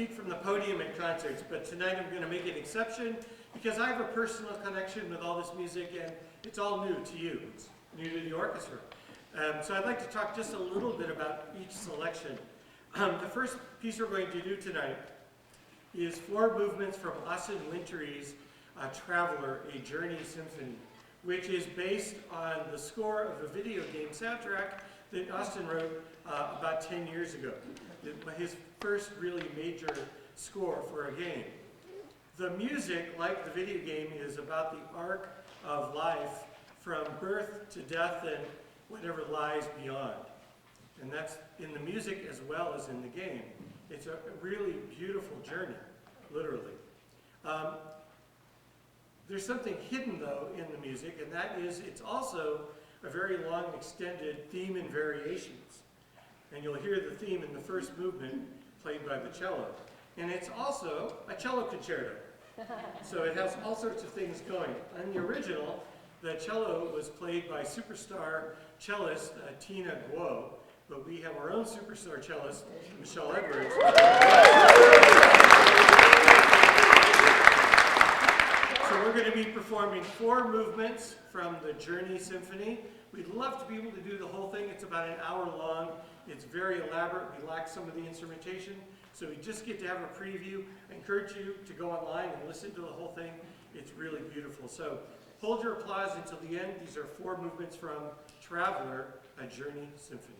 speak from the podium at concerts, but tonight I'm going to make an exception because I have a personal connection with all this music and it's all new to you. It's new to the orchestra. So I'd like to talk just a little bit about each selection. The first piece we're going to do tonight is 4 movements from Austin Wintory's Traveler, a Journey Symphony, which is based on the score of a video game soundtrack that Austin wrote about 10 years ago. His first really major score for a game. The music, like the video game, is about the arc of life from birth to death and whatever lies beyond. And that's in the music as well as in the game. It's a really beautiful journey, literally. There's something hidden, though, in the music, and that is it's also a very long, extended theme and variations. And you'll hear the theme in the first movement played by the cello. And it's also a cello concerto. So it has all sorts of things going. On the original, the cello was played by superstar cellist Tina Guo, but we have our own superstar cellist, Michelle Edwards. So we're going to be performing 4 movements from the Journey Symphony. We'd love to be able to do the whole thing. It's about an hour long. It's very elaborate. We lack some of the instrumentation, so we just get to have a preview. I encourage you to go online and listen to the whole thing. It's really beautiful. So hold your applause until the end. These are 4 movements from Traveler, a Journey Symphony.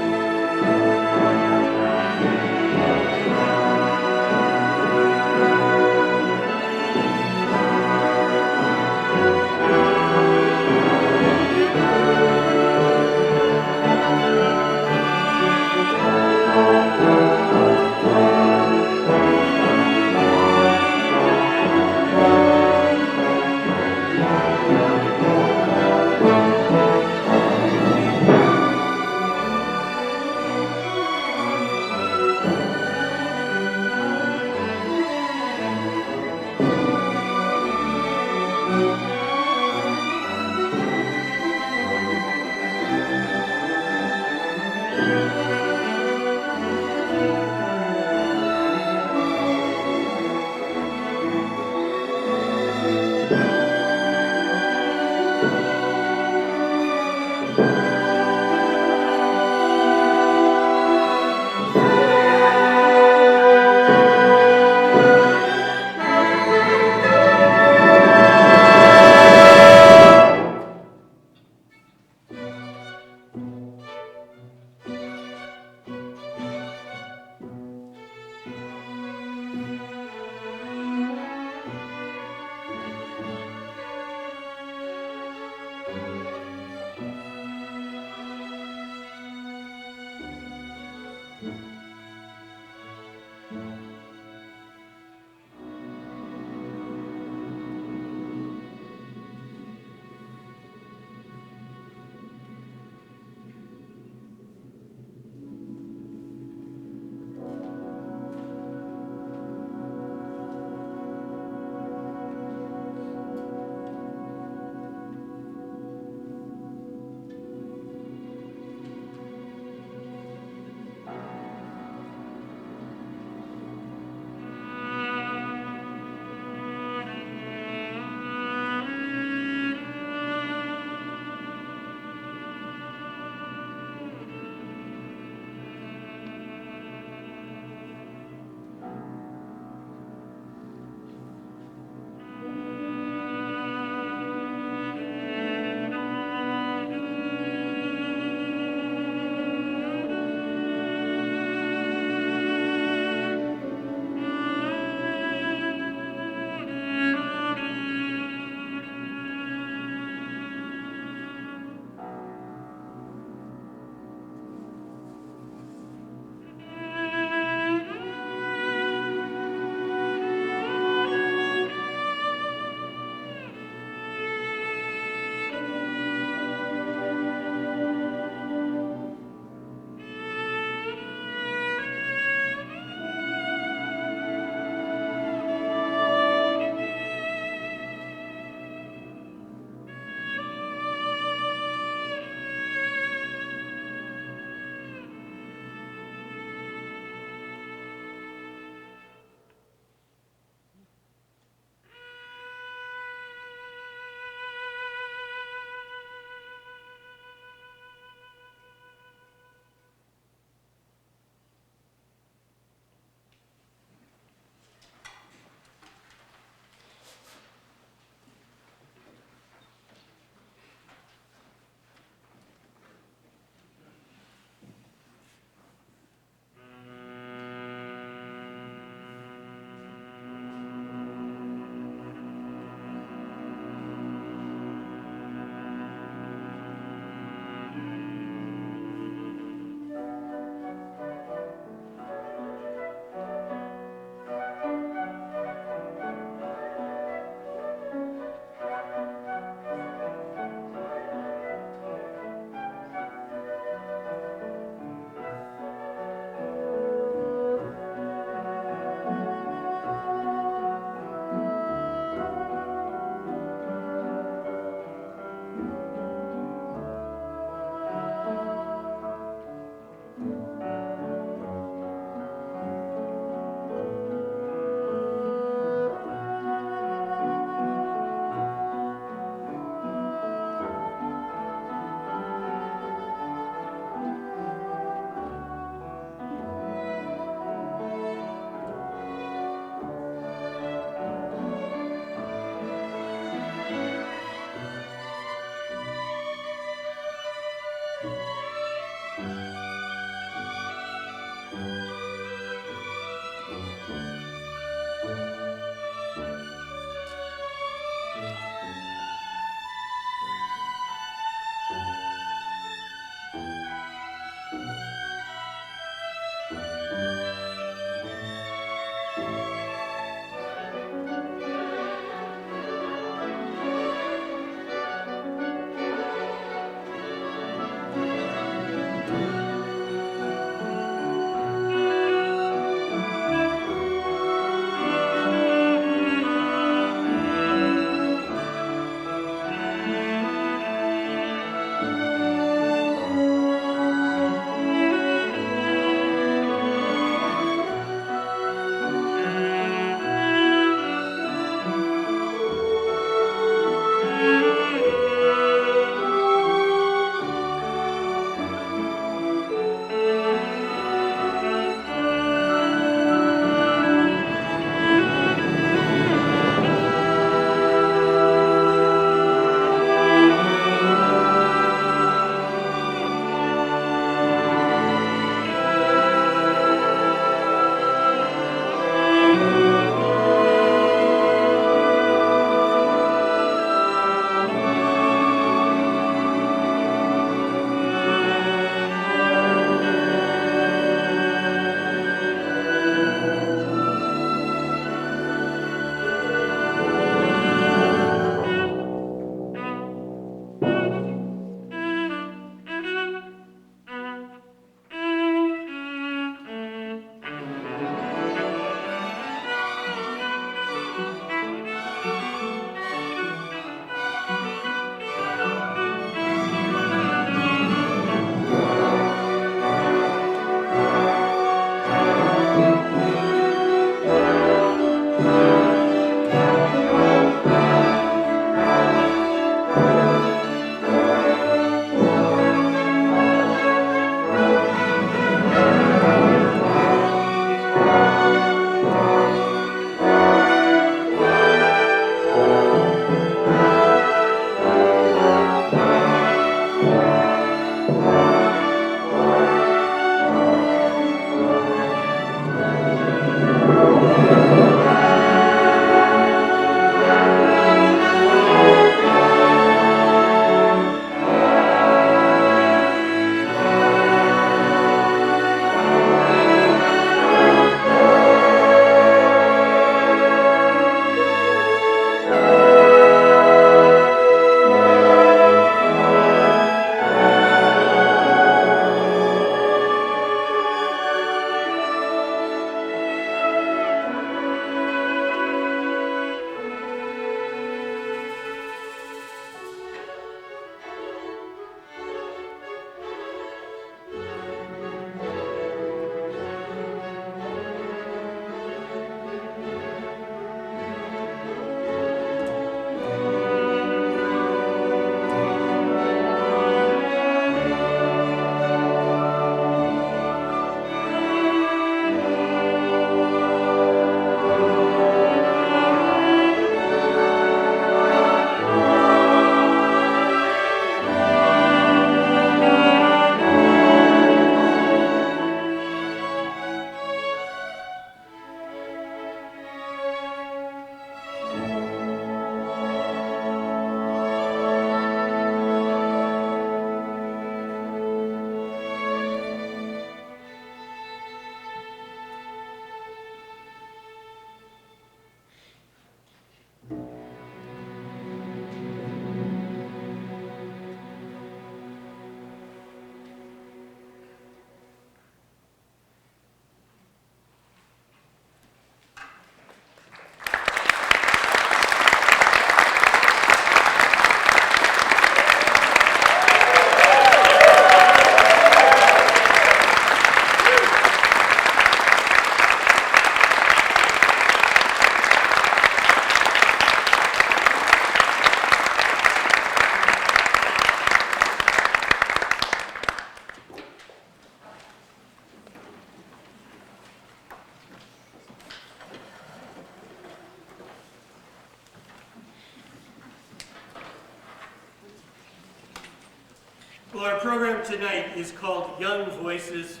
Well, our program tonight is called Young Voices,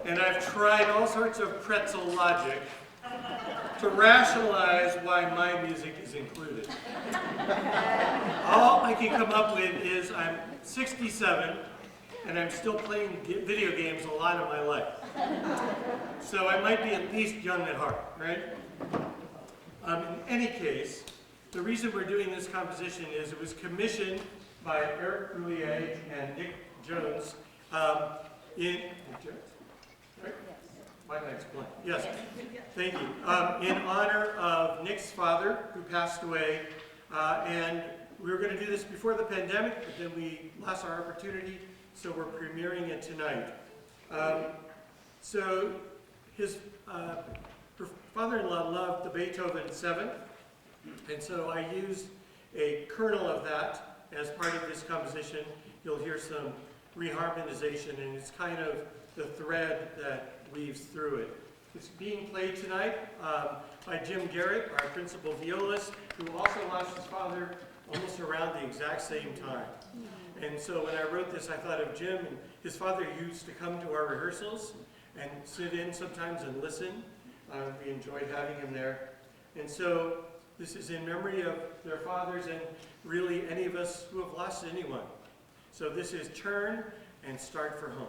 and I've tried all sorts of pretzel logic to rationalize why my music is included. All I can come up with is I'm 67, and I'm still playing video games a lot of my life. So I might be at least young at heart, right? In any case, the reason we're doing this composition is it was commissioned by Eric Roulier and Nick Jones Nick Jones? Right? Why did I explain? Yes, thank you. In honor of Nick's father, who passed away, and we were going to do this before the pandemic, but then we lost our opportunity, so we're premiering it tonight. So his father-in-law loved the Beethoven 7, and so I used a kernel of that as part of this composition. You'll hear some reharmonization, and it's kind of the thread that weaves through it. It's being played tonight by Jim Garrett, our principal violist, who also lost his father almost around the exact same time. And so when I wrote this, I thought of Jim, and his father used to come to our rehearsals and sit in sometimes and listen. We enjoyed having him there. And so this is in memory of their fathers and really any of us who have lost anyone. So this is Turn and Start for Home.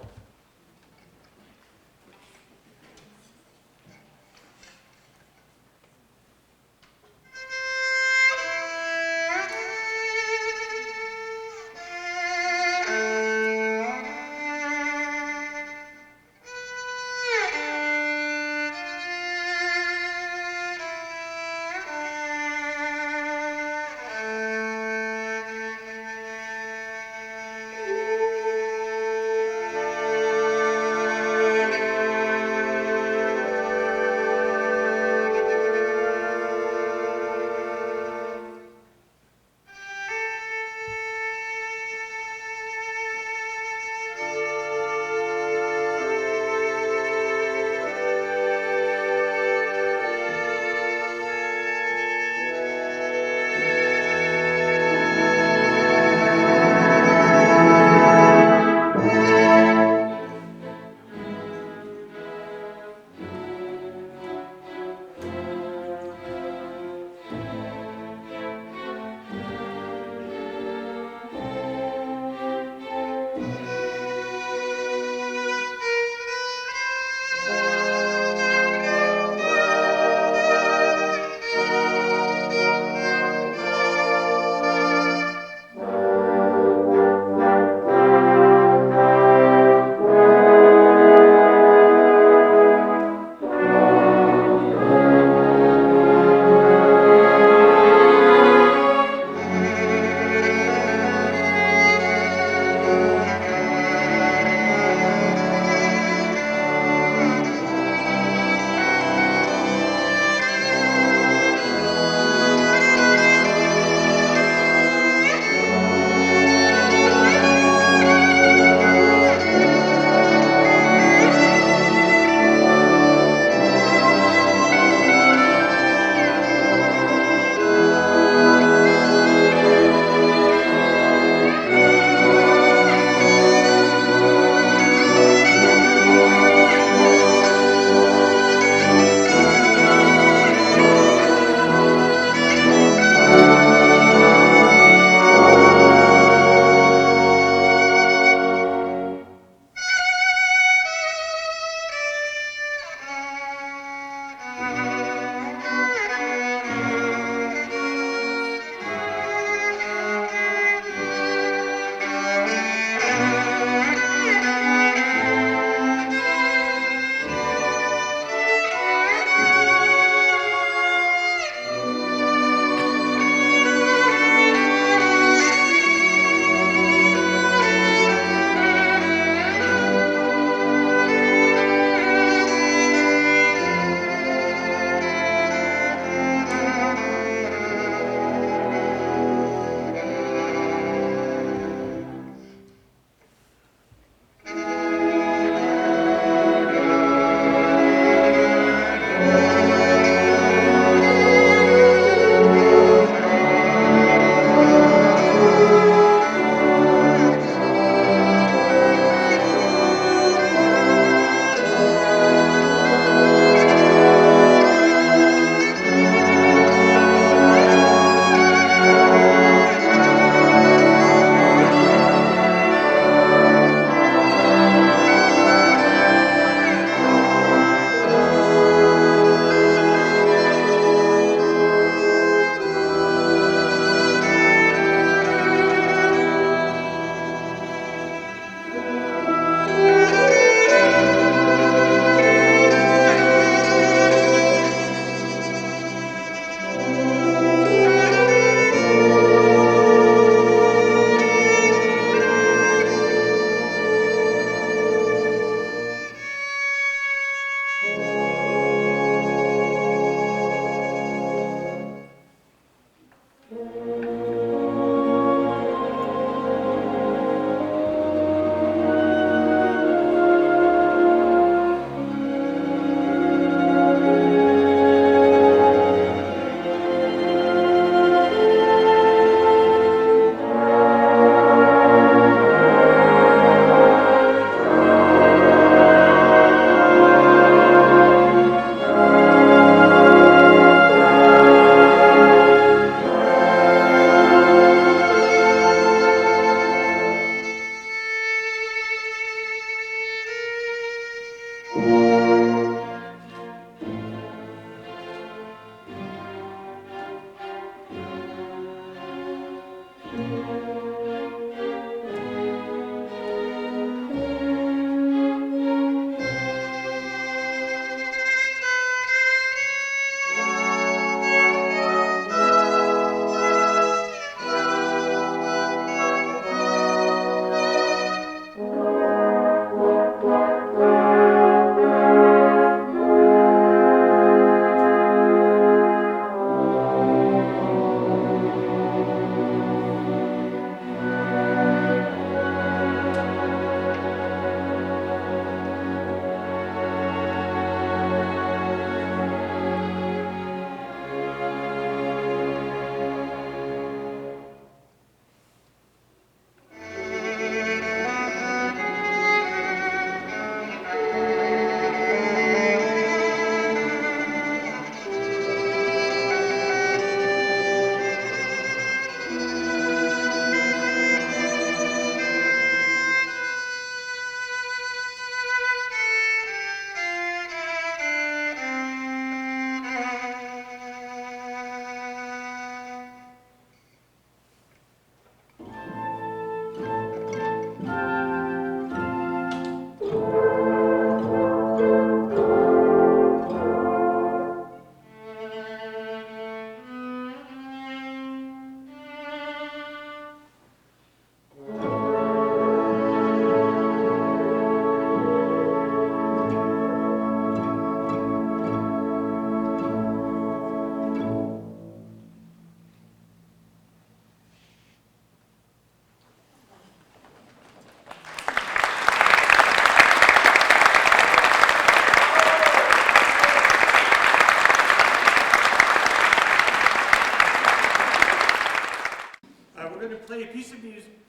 play a piece of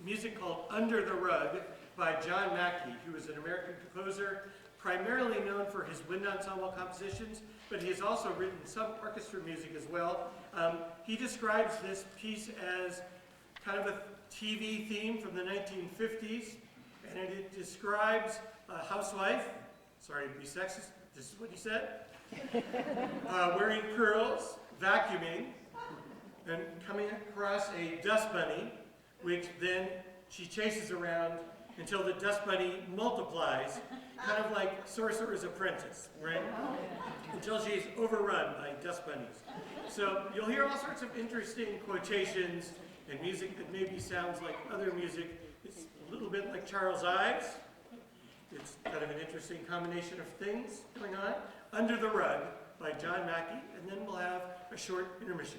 music called Under the Rug by John Mackey, who is an American composer, primarily known for his wind ensemble compositions, but he has also written some orchestra music as well. He describes this piece as kind of a TV theme from the 1950s, and it describes a housewife, sorry to be sexist, this is what he said, wearing curls, vacuuming, and coming across a dust bunny, which then she chases around until the dust bunny multiplies, kind of like Sorcerer's Apprentice, right? Until she's overrun by dust bunnies. So you'll hear all sorts of interesting quotations and music that maybe sounds like other music. It's a little bit like Charles Ives. It's kind of an interesting combination of things going on. Under the Rug by John Mackey, and then we'll have a short intermission.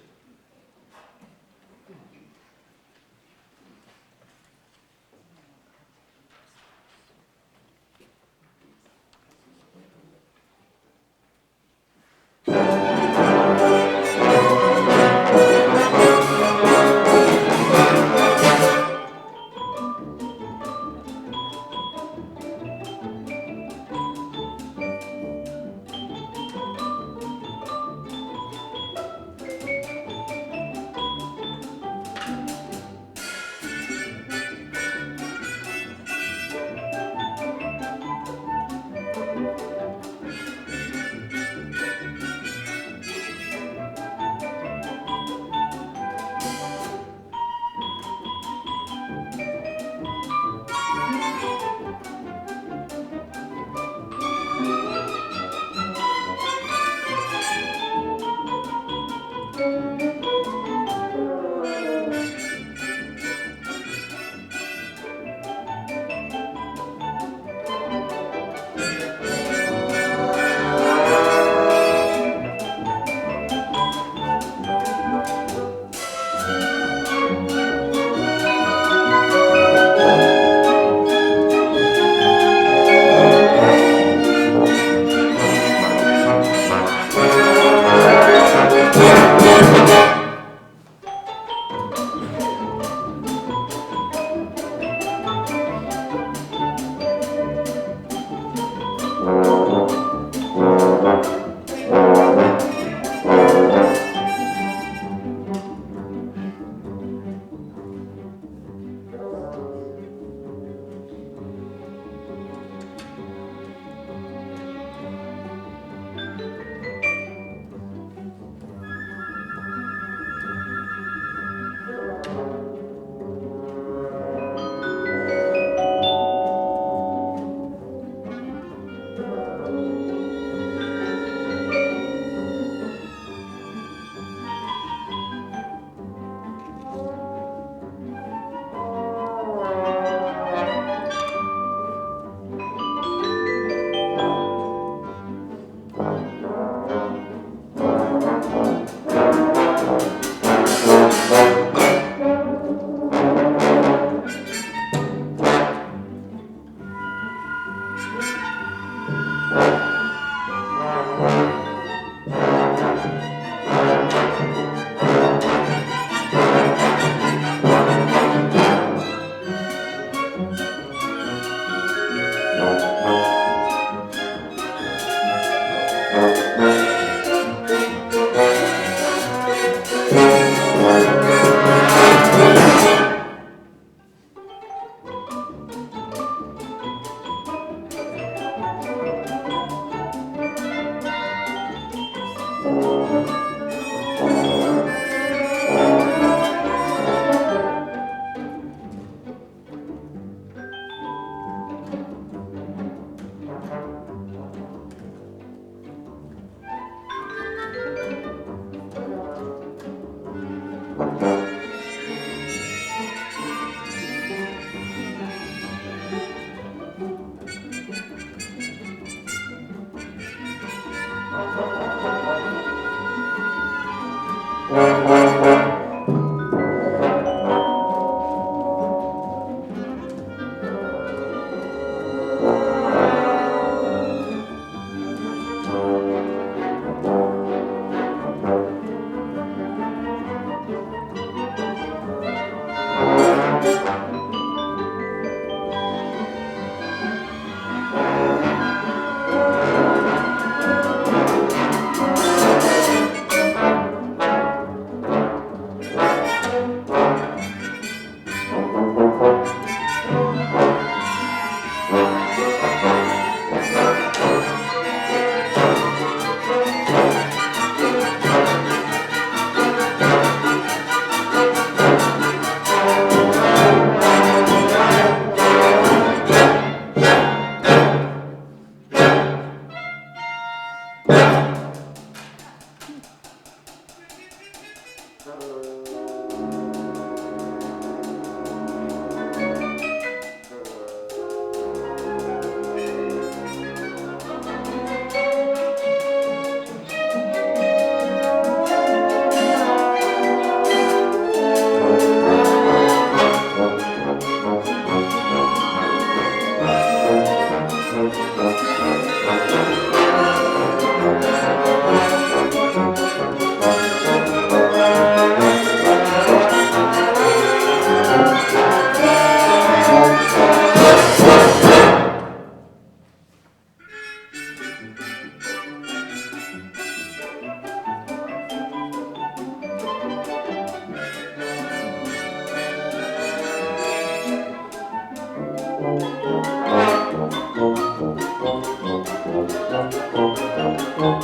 Thank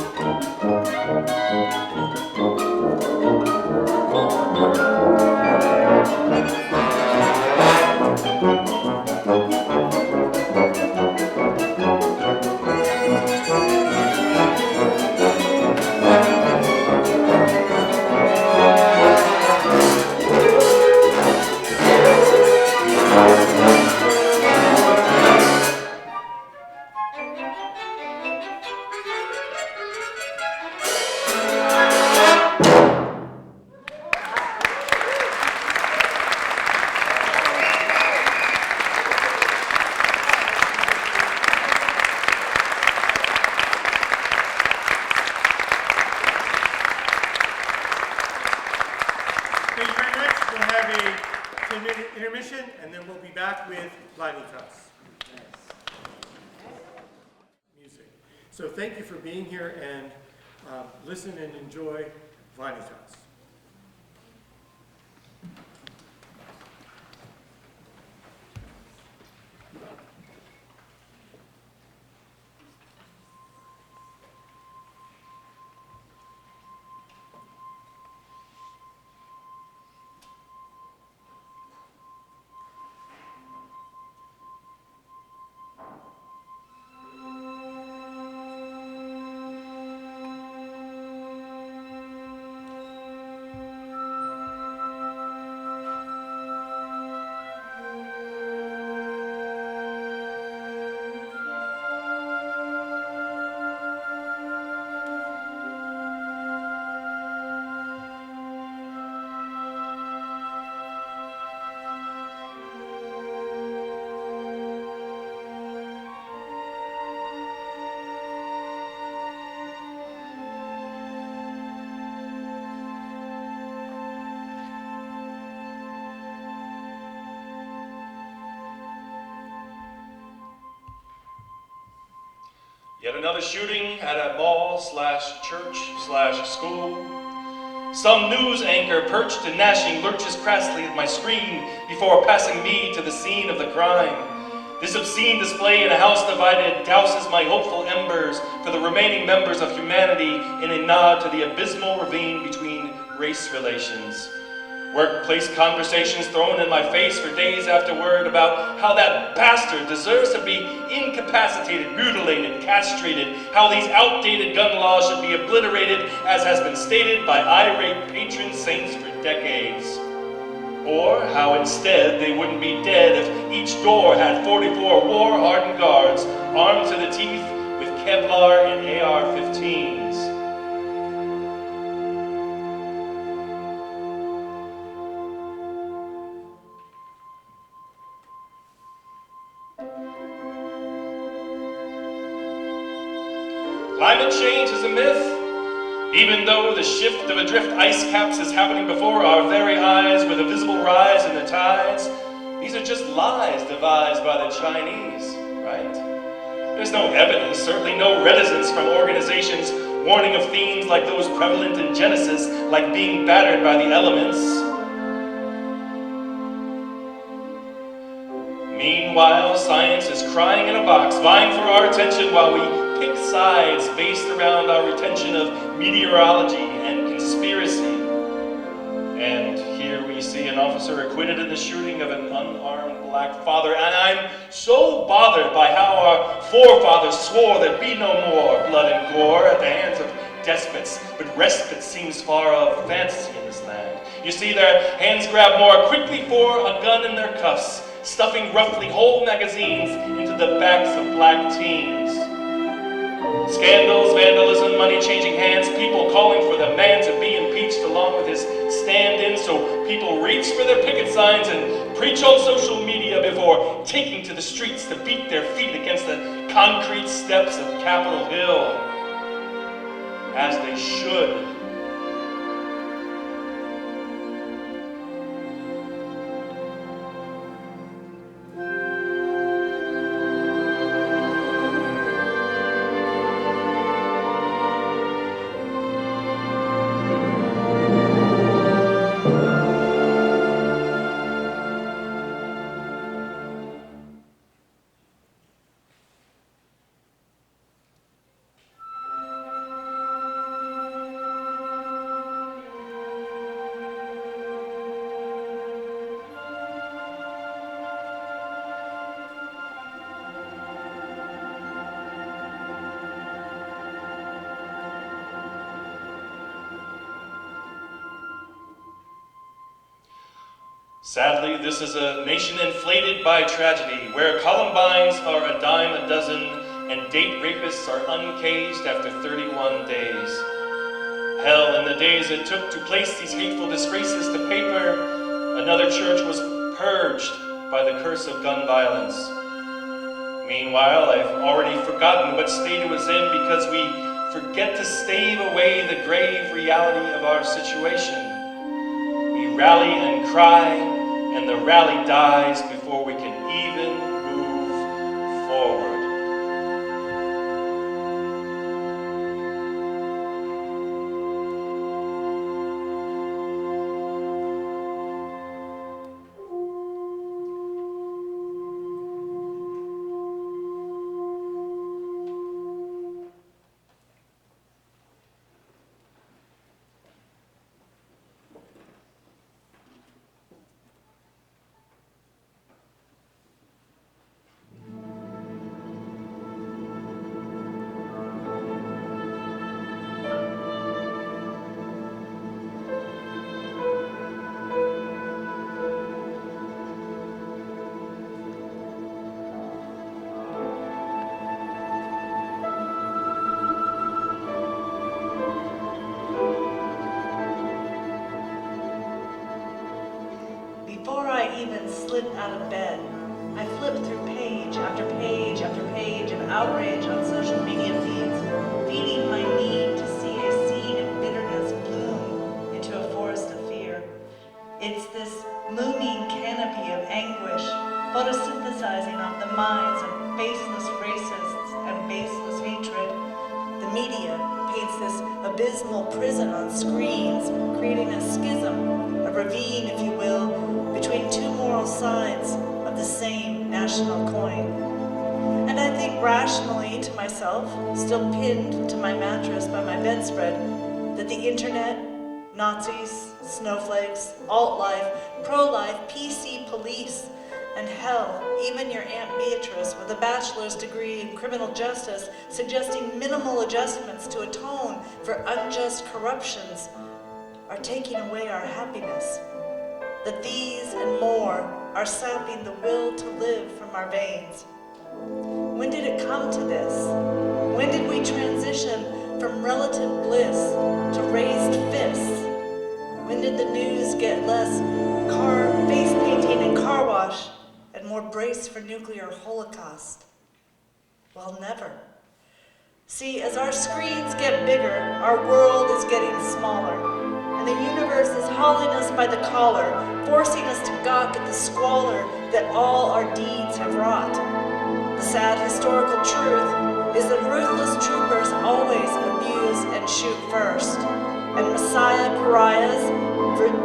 you very much. We'll have a 10-minute intermission, and then we'll be back with Vanitas music. So thank you for being here, and listen and enjoy Vanitas. Yet another shooting at a mall/church/school. Some news anchor perched and gnashing lurches crassly at my screen before passing me to the scene of the crime. This obscene display in a house divided douses my hopeful embers for the remaining members of humanity in a nod to the abysmal ravine between race relations. Workplace conversations thrown in my face for days afterward about how that bastard deserves to be incapacitated, mutilated, castrated, how these outdated gun laws should be obliterated as has been stated by irate patron saints for decades. Or how instead they wouldn't be dead if each door had 44 war-hardened guards armed to the teeth with Kevlar and AR-15s. Climate change is a myth. Even though the shift of adrift ice caps is happening before our very eyes with a visible rise in the tides, these are just lies devised by the Chinese, right? There's no evidence, certainly no reticence from organizations warning of themes like those prevalent in Genesis, like being battered by the elements. Meanwhile, science is crying in a box, vying for our attention while we pick sides based around our retention of meteorology and conspiracy. And here we see an officer acquitted in the shooting of an unarmed black father, and I'm so bothered by how our forefathers swore there'd be no more blood and gore at the hands of despots, but respite seems far of fantasy in this land. You see their hands grab more quickly for a gun in their cuffs, stuffing roughly whole magazines into the backs of black teens. Scandals, vandalism, money changing hands, people calling for the man to be impeached along with his stand-in, so people reach for their picket signs and preach on social media before taking to the streets to beat their feet against the concrete steps of Capitol Hill. As they should. Sadly, this is a nation inflated by tragedy, where Columbines are a dime a dozen and date rapists are uncaged after 31 days. Hell, in the days it took to place these hateful disgraces to paper, another church was purged by the curse of gun violence. Meanwhile, I've already forgotten what state it was in because we forget to stave away the grave reality of our situation. We rally and cry, and the rally dies before we can even move forward. Before I even slip out of bed, I flip through page after page after page of outrage on social media feeds, feeding my need to see a seed of bitterness bloom into a forest of fear. It's this looming canopy of anguish, photosynthesizing off the minds of faceless racists and baseless hatred. The media paints this abysmal prison on screens, creating a schism, a ravine, if you will, between two moral sides of the same national coin. And I think rationally to myself, still pinned to my mattress by my bedspread, that the internet, Nazis, snowflakes, alt-life, pro-life, PC police, and hell, even your Aunt Beatrice with a bachelor's degree in criminal justice suggesting minimal adjustments to atone for unjust corruptions are taking away our happiness. That these and more are sapping the will to live from our veins. When did it come to this? When did we transition from relative bliss to raised fists? When did the news get less face painting and car wash and more brace for nuclear holocaust? Well, never. See, as our screens get bigger, our world is getting smaller. And the universe is hauling us by the collar, forcing us to gawk at the squalor that all our deeds have wrought. The sad historical truth is that ruthless troopers always abuse and shoot first, and Messiah pariahs,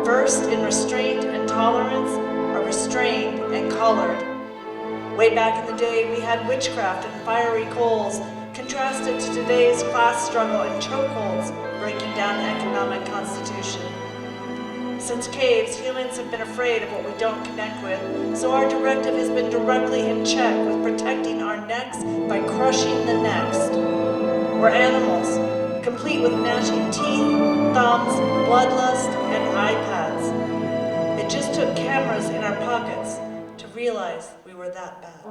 versed in restraint and tolerance, are restrained and colored. Way back in the day, we had witchcraft and fiery coals, contrasted to today's class struggle and chokeholds breaking down the economic constitution. Since caves, humans have been afraid of what we don't connect with, so our directive has been directly in check with protecting our necks by crushing the next. We're animals, complete with gnashing teeth, thumbs, bloodlust, and iPads. It just took cameras in our pockets to realize we were that bad.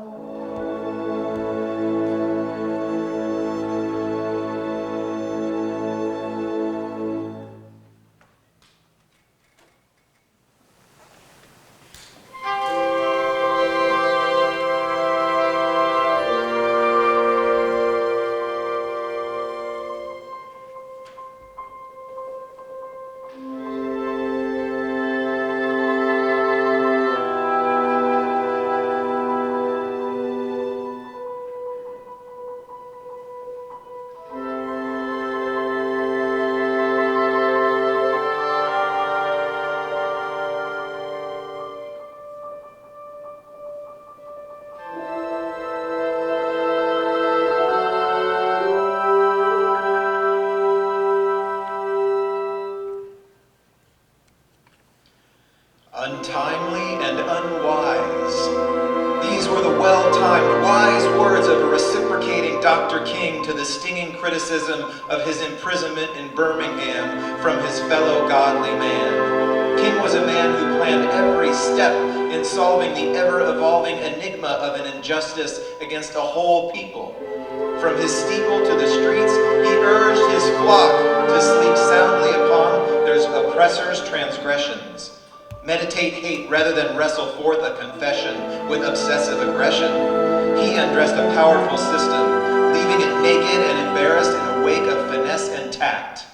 Untimely and unwise. These were the well-timed, wise words of a reciprocating Dr. King to the stinging criticism of his imprisonment in Birmingham from his fellow godly man. King was a man who planned every step in solving the ever-evolving enigma of an injustice against a whole people. From his steeple to the streets, he urged his flock to sleep soundly upon their oppressors' transgressions. Meditate hate rather than wrestle forth a confession with obsessive aggression. He undressed a powerful system, leaving it naked and embarrassed in a wake of finesse and tact.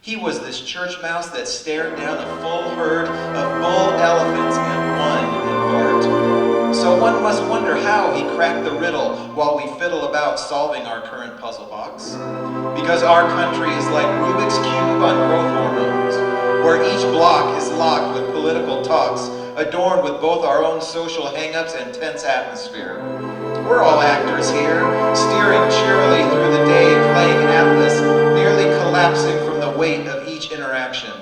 He was this church mouse that stared down a full herd of bull elephants and won in part. So one must wonder how he cracked the riddle while we fiddle about solving our current puzzle box. Because our country is like Rubik's Cube on growth hormones, where each block is locked with political talks, adorned with both our own social hang-ups and tense atmosphere. We're all actors here, steering cheerily through the day, playing Atlas, nearly collapsing from the weight of each interaction.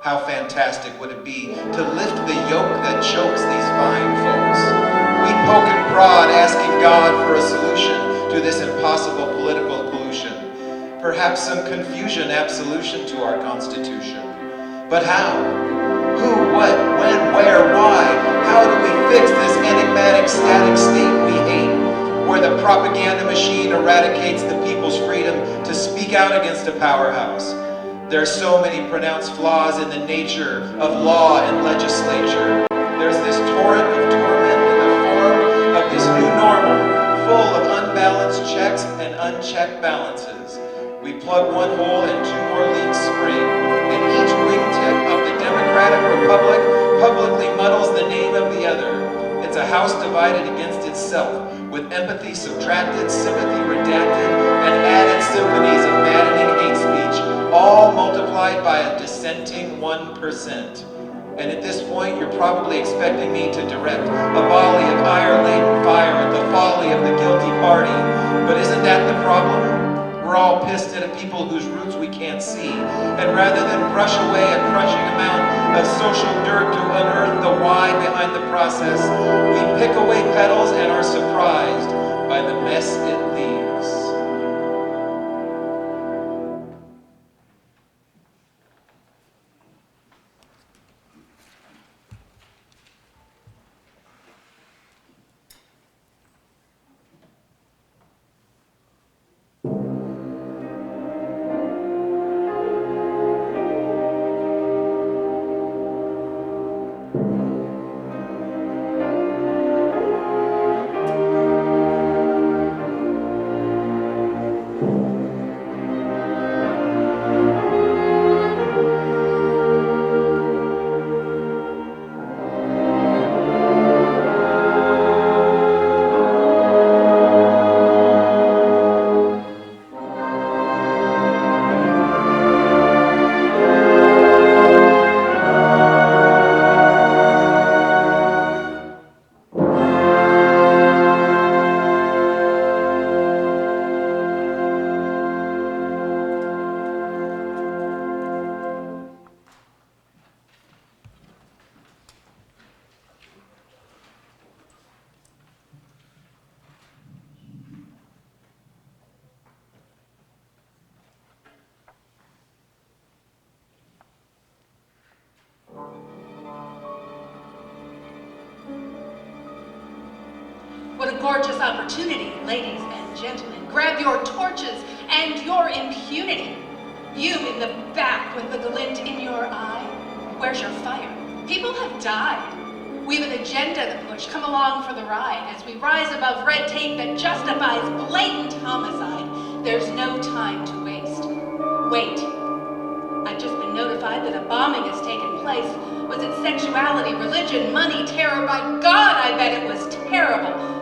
How fantastic would it be to lift the yoke that chokes these fine folks? We poke and prod, asking God for a solution to this impossible political pollution. Perhaps some confusion absolution to our Constitution. But how? Who, what, when, where, why? How do we fix this enigmatic, static state we hate, where the propaganda machine eradicates the people's freedom to speak out against a powerhouse? There are so many pronounced flaws in the nature of law and legislature. There's this torrent of torment in the form of this new normal, full of unbalanced checks and unchecked balances. We plug one hole and two more leaks spring, and each wingtip of the Democratic Republic publicly muddles the name of the other. It's a house divided against itself, with empathy subtracted, sympathy redacted, and added symphonies of maddening hate speech, all multiplied by a dissenting 1%. And at this point, you're probably expecting me to direct a volley of ire-laden fire at the folly of the guilty party. But isn't that the problem? We're all pissed at a people whose roots we can't see. And rather than brush away a crushing amount of social dirt to unearth the why behind the process, we pick away petals and are surprised by the mess it leaves. What a gorgeous opportunity, ladies and gentlemen. Grab your torches and your impunity. You in the back with the glint in your eye. Where's your fire? People have died. We've an agenda to push. Come along for the ride as we rise above red tape that justifies blatant homicide. There's no time to waste. Wait. I've just been notified that a bombing has taken place. Was it sexuality, religion, money, terror? By God, I bet it was terrible.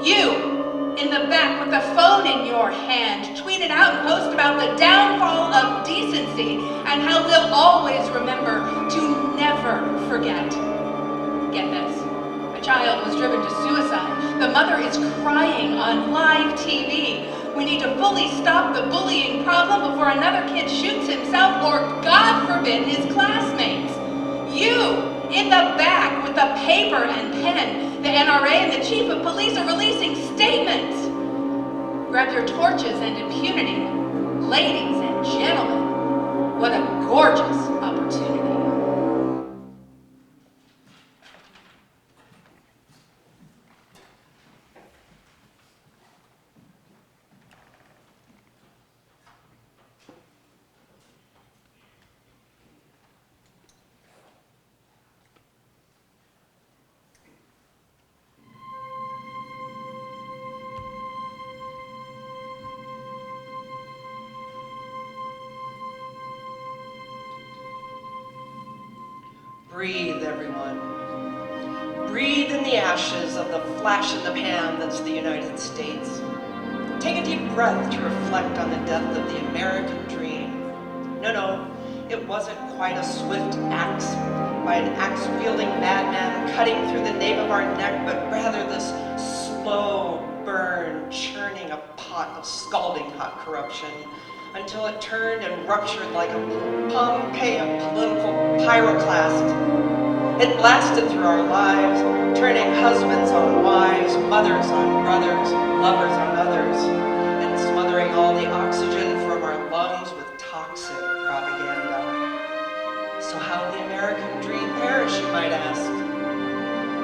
You, in the back with the phone in your hand, tweet it out and post about the downfall of decency and how we'll always remember to never forget. Get this. A child was driven to suicide. The mother is crying on live TV. We need to fully stop the bullying problem before another kid shoots himself or, God forbid, his classmates. You, in the back with the paper and pen, the NRA and the chief of police are releasing statements. Grab your torches and impunity. Ladies and gentlemen, what a gorgeous opportunity. Breathe, everyone. Breathe in the ashes of the flash in the pan that's the United States. Take a deep breath to reflect on the death of the American dream. No, it wasn't quite a swift axe by an axe-wielding madman cutting through the nape of our neck, but rather this slow burn churning a pot of scalding hot corruption until it turned and ruptured like a Pompeii of political pyroclast. It blasted through our lives, turning husbands on wives, mothers on brothers, lovers on others, and smothering all the oxygen from our lungs with toxic propaganda. So how did the American dream perish, you might ask?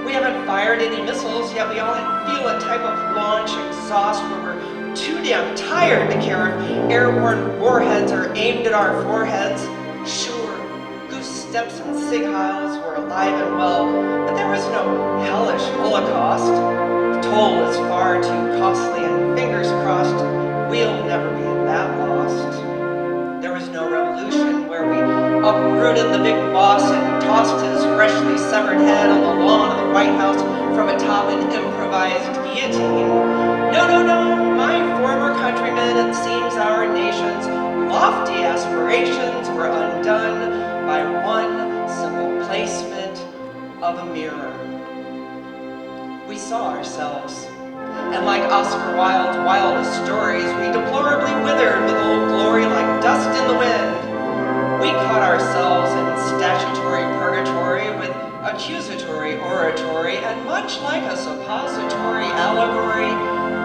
We haven't fired any missiles, yet we all feel a type of launch exhaust where we're too damn tired to care if airborne warheads are aimed at our foreheads. Sure, goose steps and sig heils were alive and well, but there was no hellish Holocaust. The toll was far too costly, and fingers crossed, we'll never be that lost. There was no revolution where we uprooted the big boss and tossed his freshly severed head on the lawn of the White House from atop an improvised guillotine. No, my former countrymen, it seems our nation's lofty aspirations were undone by one simple placement of a mirror. We saw ourselves, and like Oscar Wilde's wildest stories, we deplorably withered with old glory like dust in the wind. We caught ourselves in statutory purgatory with accusatory oratory, and much like a suppository allegory,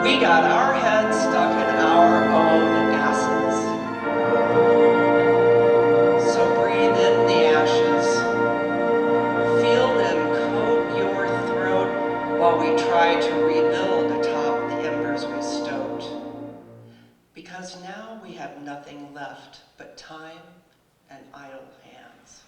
we got our heads stuck in our own asses. So breathe in the ashes. Feel them coat your throat while we try to rebuild atop the embers we stoked. Because now we have nothing left but time and idle hands.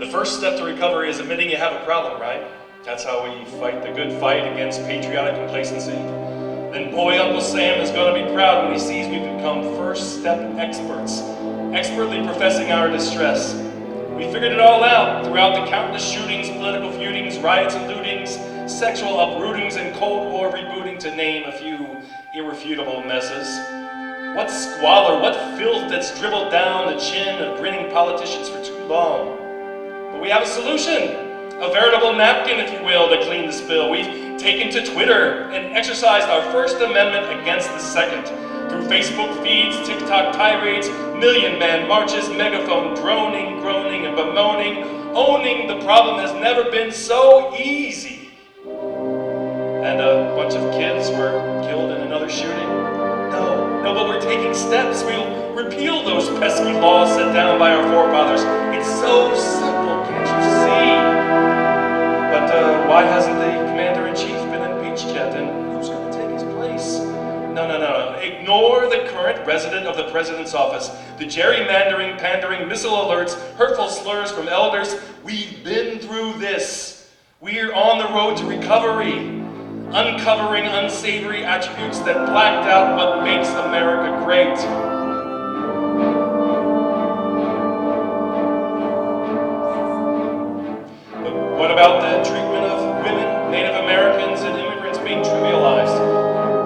The first step to recovery is admitting you have a problem, right? That's how we fight the good fight against patriotic complacency. Then boy, Uncle Sam is going to be proud when he sees we've become first step experts, expertly professing our distress. We figured it all out throughout the countless shootings, political feudings, riots and lootings, sexual uprootings and Cold War rebooting, to name a few irrefutable messes. What squalor, what filth that's dribbled down the chin of grinning politicians for too long. But we have a solution, a veritable napkin, if you will, to clean the spill. We've taken to Twitter and exercised our First Amendment against the Second. Through Facebook feeds, TikTok tirades, million-man marches, megaphone droning, groaning, and bemoaning, owning the problem has never been so easy. And a bunch of kids were killed in another shooting. No, but we're taking steps. We'll repeal those pesky laws set down by our forefathers. It's so simple, can't you see? But why hasn't the commander-in-chief been impeached yet? And who's going to take his place? No. Ignore the current resident of the president's office. The gerrymandering, pandering, missile alerts, hurtful slurs from elders. We've been through this. We're on the road to recovery. Uncovering unsavory attributes that blacked out what makes America great. But what about the treatment of women, Native Americans, and immigrants being trivialized?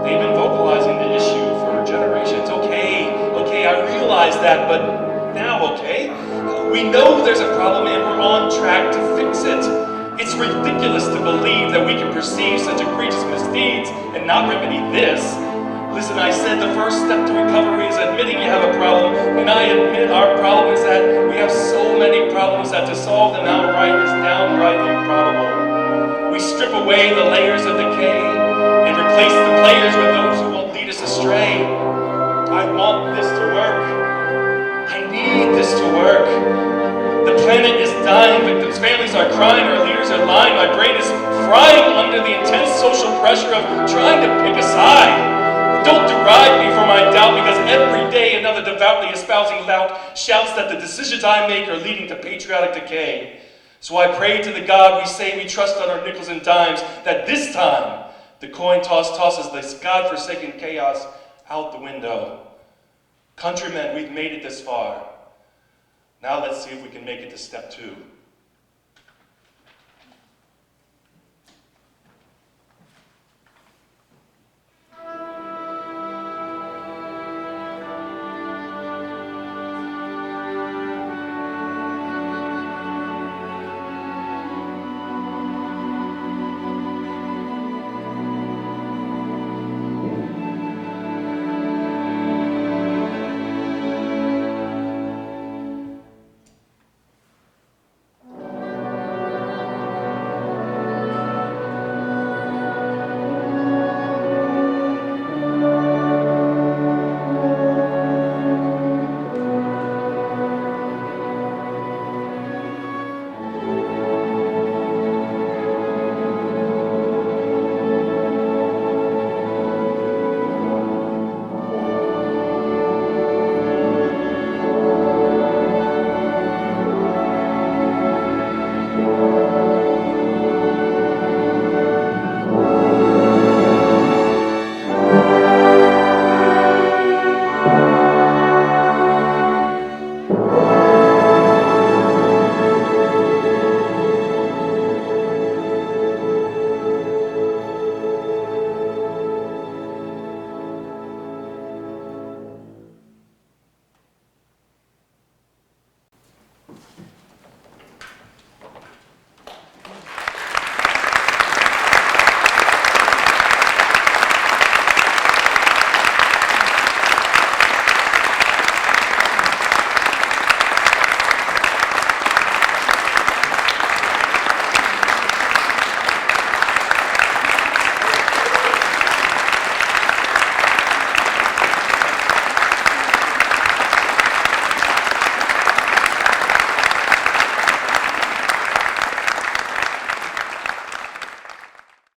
They've been vocalizing the issue for generations. Okay, I realize that, but now, okay? We know there's a problem and we're on track to fix it. It's ridiculous to believe that we can perceive such egregious misdeeds and not remedy this. Listen, I said the first step to recovery is admitting you have a problem, and I admit our problem is that we have so many problems that to solve them outright is downright improbable. We strip away the layers of decay and replace the players with those who won't lead us astray. I want this to work. I need this to work. The planet is dying, victims' families are crying, our leaders are lying, my brain is frying under the intense social pressure of trying to pick a side. Don't deride me for my doubt, because every day another devoutly espousing lout shouts that the decisions I make are leading to patriotic decay. So I pray to the God we say we trust on our nickels and dimes, that this time the coin toss tosses this God-forsaken chaos out the window. Countrymen, we've made it this far. Now let's see if we can make it to step 2.